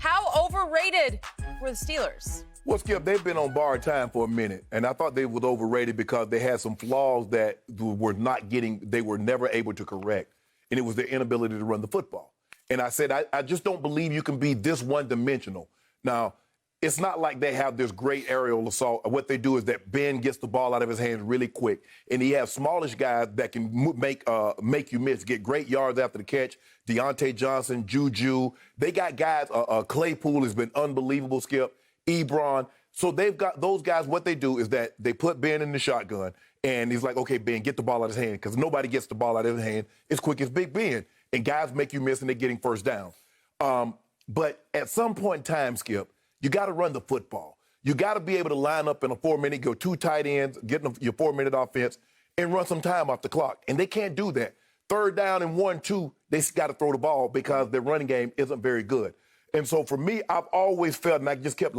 How overrated were the Steelers? Well, Skip, they've been on borrowed time for a minute, and I thought they was overrated because they had some flaws that they were never able to correct, and it was their inability to run the football. And I said, I just don't believe you can be this one-dimensional. Now, it's not like they have this great aerial assault. What they do is that Ben gets the ball out of his hands really quick, and he has smallish guys that can make you miss, get great yards after the catch. Deontay Johnson, Juju. They got guys, Claypool has been unbelievable, Skip. Ebron. So they've got those guys. What they do is that they put Ben in the shotgun, and he's like, okay, Ben, get the ball out of his hand, because nobody gets the ball out of his hand as quick as Big Ben. And guys make you miss, and they're getting first down. But at some point in time, Skip, you got to run the football. You got to be able to line up in a 4-minute, go 2 tight ends, get your 4-minute offense, and run some time off the clock. And they can't do that. Third down and 1-2, they got to throw the ball because their running game isn't very good. And so for me, I've always felt, and I just kept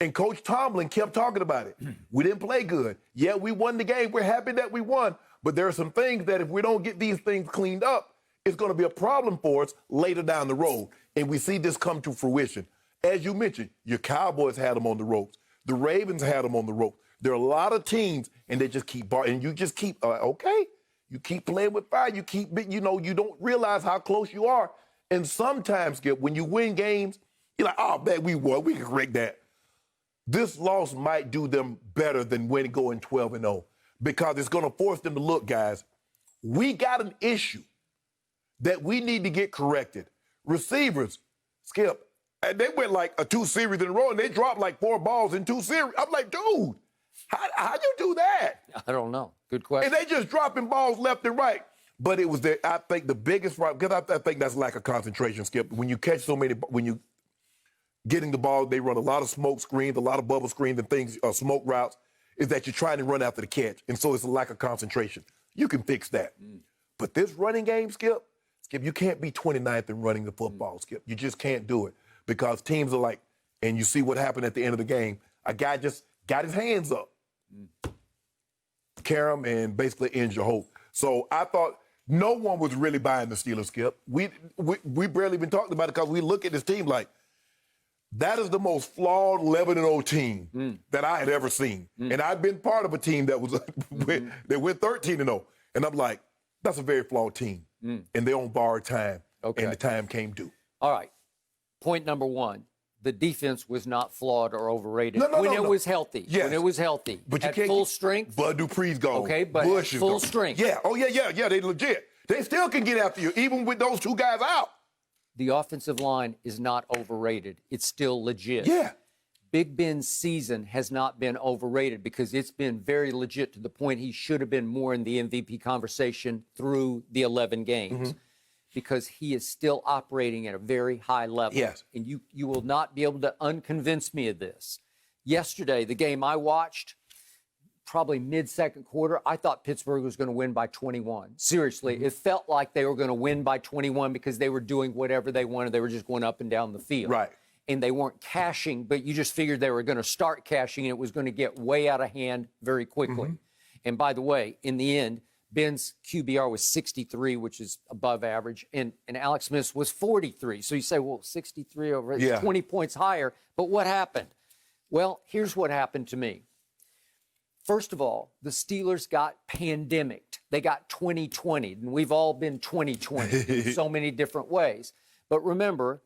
and Coach Tomlin kept talking about it. We didn't play good. Yeah, we won the game. We're happy that we won. But there are some things that if we don't get these things cleaned up, it's going to be a problem for us later down the road. And we see this come to fruition. As you mentioned, your Cowboys had them on the ropes. The Ravens had them on the ropes. There are a lot of teams, and they just keep and you just keep, okay, you keep playing with fire. You keep, you don't realize how close you are. And sometimes, Skip, when you win games, you're like, oh, man, we won. We can correct that. This loss might do them better than going 12-0 because it's going to force them to look, guys, we got an issue that we need to get corrected. Receivers, Skip, and they went like 2 series in a row, and they dropped like 4 balls in 2 series. I'm like, dude, how'd you do that? I don't know. Good question. And they just dropping balls left and right. But it was, I think, the biggest problem, because I think that's lack of concentration, Skip. When you catch so many, when you getting the ball, they run a lot of smoke screens, a lot of bubble screens and things, smoke routes, is that you're trying to run after the catch. And so it's a lack of concentration. You can fix that. But this running game, Skip, you can't be 29th in running the football, Skip. You just can't do it because teams are like, and you see what happened at the end of the game, a guy just got his hands up, carry him, and basically ends your hope. So I thought no one was really buying the Steelers, Skip. We barely been talking about it because we look at this team like, that is the most flawed 11-0 team that I had ever seen. And I've been part of a team that was that went 13-0. And I'm like, that's a very flawed team. And they're on borrowed time. Okay. And the time came due. All right. Point number 1. The defense was not flawed or overrated when it was healthy. Yes. When it was healthy. But you at can't full strength. Bud Dupree's gone. Okay, but Bush is full gone. strength. Yeah. Oh, yeah. They legit. They still can get after you, even with those 2 guys out. The offensive line is not overrated. It's still legit. Yeah. Big Ben's season has not been overrated because it's been very legit to the point he should have been more in the MVP conversation through the 11 games because he is still operating at a very high level. Yes. And you will not be able to unconvince me of this. Yesterday, the game I watched, probably mid-second quarter, I thought Pittsburgh was going to win by 21. Seriously, it felt like they were going to win by 21 because they were doing whatever they wanted. They were just going up and down the field. Right. And they weren't cashing, but you just figured they were going to start cashing, and it was going to get way out of hand very quickly. And by the way, in the end, Ben's QBR was 63, which is above average, and Alex Smith's was 43. So you say, well, 63 over 20 points higher. But what happened? Well, here's what happened to me. First of all, the Steelers got pandemicked. They got 2020, and we've all been 2020 in so many different ways. But remember,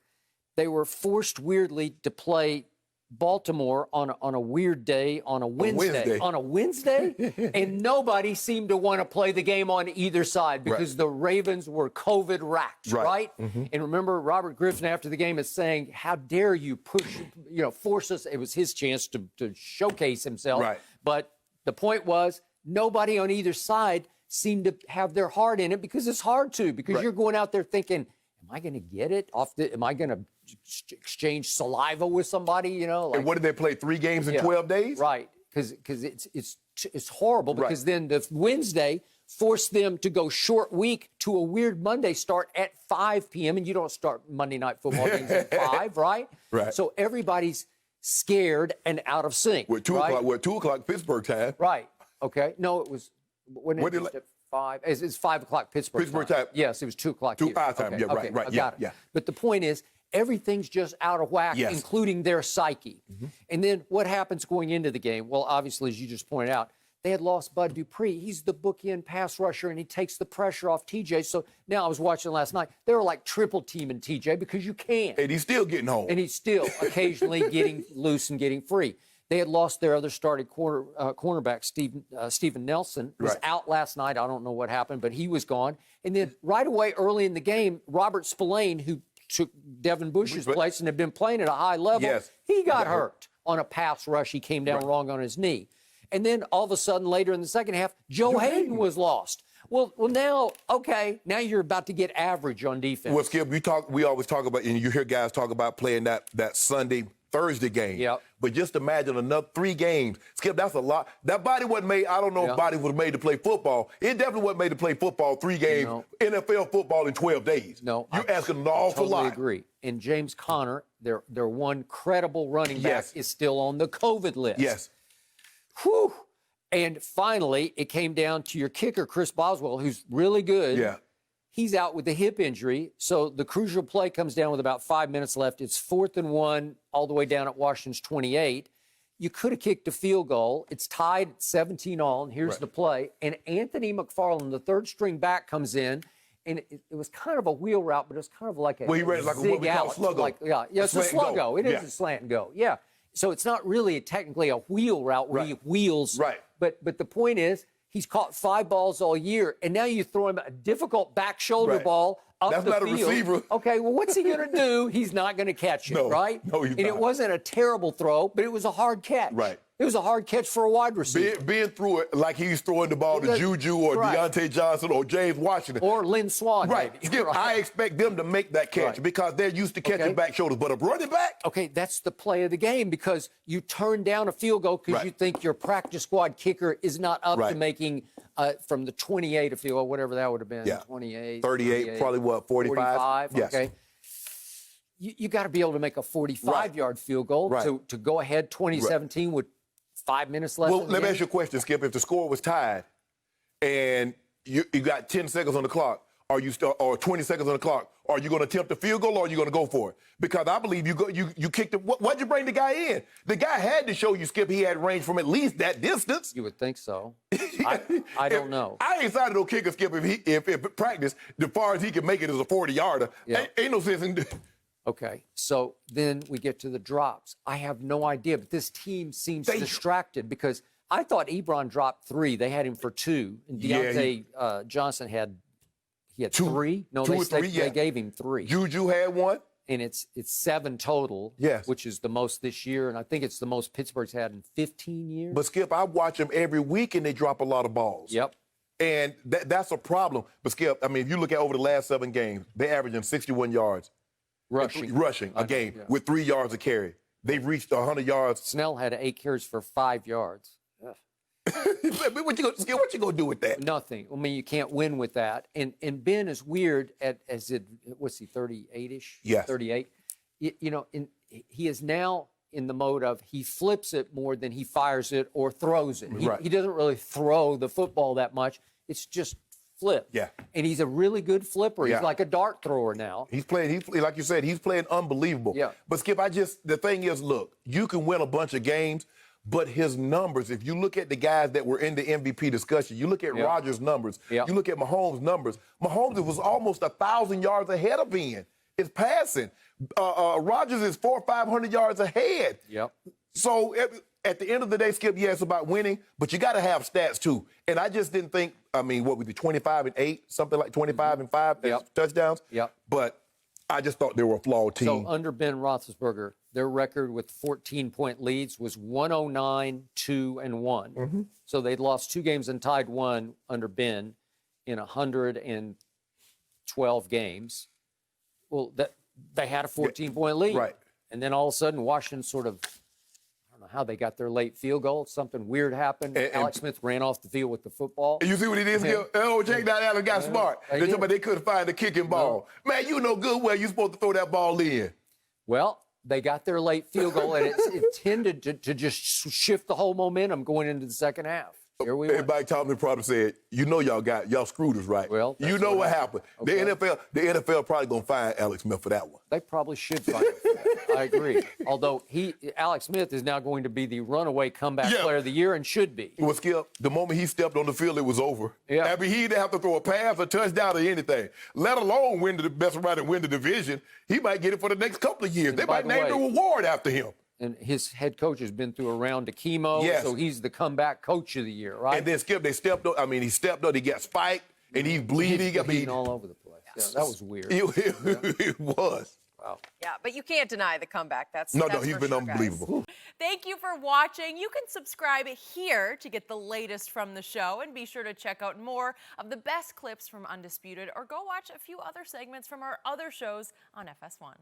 they were forced weirdly to play Baltimore on a weird day on a Wednesday. On a Wednesday? And nobody seemed to want to play the game on either side because the Ravens were COVID-racked, right? And remember, Robert Griffin after the game is saying, how dare you force us. It was his chance to showcase himself. Right. But the point was, nobody on either side seemed to have their heart in it because it's hard to, because you're going out there thinking, am I going to get it off am I going to exchange saliva with somebody, And what did they play, 3 games in 12 days? Right, because it's horrible because then the Wednesday forced them to go short week to a weird Monday start at 5 p.m. and you don't start Monday Night Football games at 5, right? Right. So everybody's scared and out of sync. We're 2 o'clock. We're 2 o'clock Pittsburgh time. Right. Okay. No, it was when it was at 5. It's 5 o'clock Pittsburgh time. Yes, it was 2 o'clock. 2 5 time. Okay. Yeah. Right. I got it. Yeah. But the point is, everything's just out of whack, Yes. including their psyche. And then what happens going into the game? Well, obviously, as you just pointed out, they had lost Bud Dupree. He's the bookend pass rusher, and he takes the pressure off TJ. So now I was watching last night. They were like triple teaming TJ because you can. And he's still getting home. And he's still occasionally getting loose and getting free. They had lost their other starting cornerback, Steven Nelson, was out last night. I don't know what happened, but he was gone. And then right away, early in the game, Robert Spillane, who took Devin Bush's place and had been playing at a high level, he got hurt on a pass rush. He came down wrong on his knee. And then all of a sudden, later in the second half, Joe Hayden was lost. Well, now, okay, now you're about to get average on defense. Well, Skip, we always talk about, and you hear guys talk about playing that Sunday, Thursday game. Yep. But just imagine another 3 games. Skip, that's a lot. That body wasn't made, I don't know if body was made to play football. It definitely wasn't made to play football 3 games, NFL football in 12 days. No. You're asking an awful lot. I totally agree. And James Conner, their one credible running back, is still on the COVID list. Yes. Whew. And finally, it came down to your kicker, Chris Boswell, who's really good. Yeah. He's out with a hip injury. So the crucial play comes down with about 5 minutes left. It's 4th and 1 all the way down at Washington's 28. You could have kicked a field goal. It's tied at 17-all, and here's the play. And Anthony McFarland, the third string back, comes in. And it was kind of a wheel route, but it was kind of like a he ran like what we call a sluggo. It's a sluggo. It is a slant and go. Yeah. So it's not really technically a wheel route where he wheels. Right. But the point is, he's caught 5 balls all year, and now you throw him a difficult back shoulder ball up That's the not field. a receiver. Okay, well, what's he going to do? He's not going to catch it, right? No, he's and not. it wasn't a terrible throw, but it was a hard catch. Right. It was a hard catch for a wide receiver. Being through it like he's throwing the ball to Juju or Deontay Johnson or James Washington. Or Lynn Swann. Right. Maybe. Skip, I expect them to make that catch because they're used to catching back shoulders. But a running back? Okay, that's the play of the game because you turn down a field goal because you think your practice squad kicker is not up to making from the 28 a field goal, whatever that would have been. 28, 38, probably what, 45? Yes. Okay. You got to be able to make a 45-yard field goal to go ahead 2017 with 5 minutes left. Well, let me ask you a question, Skip. If the score was tied and you got 10 seconds on the clock, or 20 seconds on the clock, are you going to attempt the field goal or are you going to go for it? Because I believe you kicked it. Why'd you bring the guy in? The guy had to show you, Skip, he had range from at least that distance. You would think so. I don't know. I ain't signed no kicker, Skip, if practice, the far as he can make it is a 40-yarder. Ain't no sense in Okay, so then we get to the drops. I have no idea, but this team seems distracted because I thought Ebron dropped 3. They had him for 2, and Deontay Johnson had 3. No, they gave him 3. Juju had 1. And it's 7 total, which is the most this year, and I think it's the most Pittsburgh's had in 15 years. But, Skip, I watch them every week, and they drop a lot of balls. Yep. And that's a problem. But, Skip, I mean, if you look at over the last 7 games, they're averaging 61 yards. Rushing a game with 3 yards a carry. They've reached 100 yards. Snell had 8 carries for 5 yards. What you gonna do with that? Nothing. I mean, you can't win with that. And Ben is weird what's he, 38-ish? Yes. 38. He is now in the mode of he flips it more than he fires it or throws it. He doesn't really throw the football that much. It's just flip. Yeah. And he's a really good flipper. He's like a dart thrower now. He's playing, like you said, he's playing unbelievable. Yeah. But, Skip, the thing is, look, you can win a bunch of games, but his numbers, if you look at the guys that were in the MVP discussion, you look at Rodgers' numbers, you look at Mahomes' numbers, Mahomes was almost 1,000 yards ahead of Ben. It's passing. Rodgers is 400 or 500 yards ahead. Yep. So at the end of the day, Skip, it's about winning, but you got to have stats too. And I just didn't think, what we did, 25-8, something like 25-5 touchdowns. Yep. But I just thought they were a flawed team. So under Ben Roethlisberger, their record with 14-point leads was 109-2-1. Mm-hmm. So they'd lost 2 games and tied 1 under Ben in 112 games. Well, they had a 14-point lead. Right. And then all of a sudden, Washington sort of, I don't know how they got their late field goal. Something weird happened. Alex Smith ran off the field with the football. You see what he did? Jake Allen got smart. They couldn't find the kicking ball. No. Man, you know good well you're supposed to throw that ball in. Well, they got their late field goal, and it tended to just shift the whole momentum going into the second half. Here we And went. Mike Tomlin probably said, "You know y'all screwed us, right? Well, you that's know what what happened. Okay. The NFL probably gonna fine Alex Smith for that one. They probably should find him for that. I agree. Although Alex Smith is now going to be the runaway comeback player of the year and should be. Well, Skip, the moment he stepped on the field, it was over. Yeah. I mean, he didn't have to throw a pass, a touchdown, or anything. Let alone win the best right and win the division. He might get it for the next couple of years. And they by might the name way- the award after him. And his head coach has been through a round of chemo, Yes. so he's the comeback coach of the year, right? And then Skip, they stepped up. I mean, he stepped up. He got spiked, and he's bleeding. He's bleeding all over the place. Yeah, that was weird. It was. Wow. Yeah, but you can't deny the comeback. That's No, that's he's for been sure, guys. unbelievable. Thank you for watching. You can subscribe here to get the latest from the show, and be sure to check out more of the best clips from Undisputed, or go watch a few other segments from our other shows on FS1.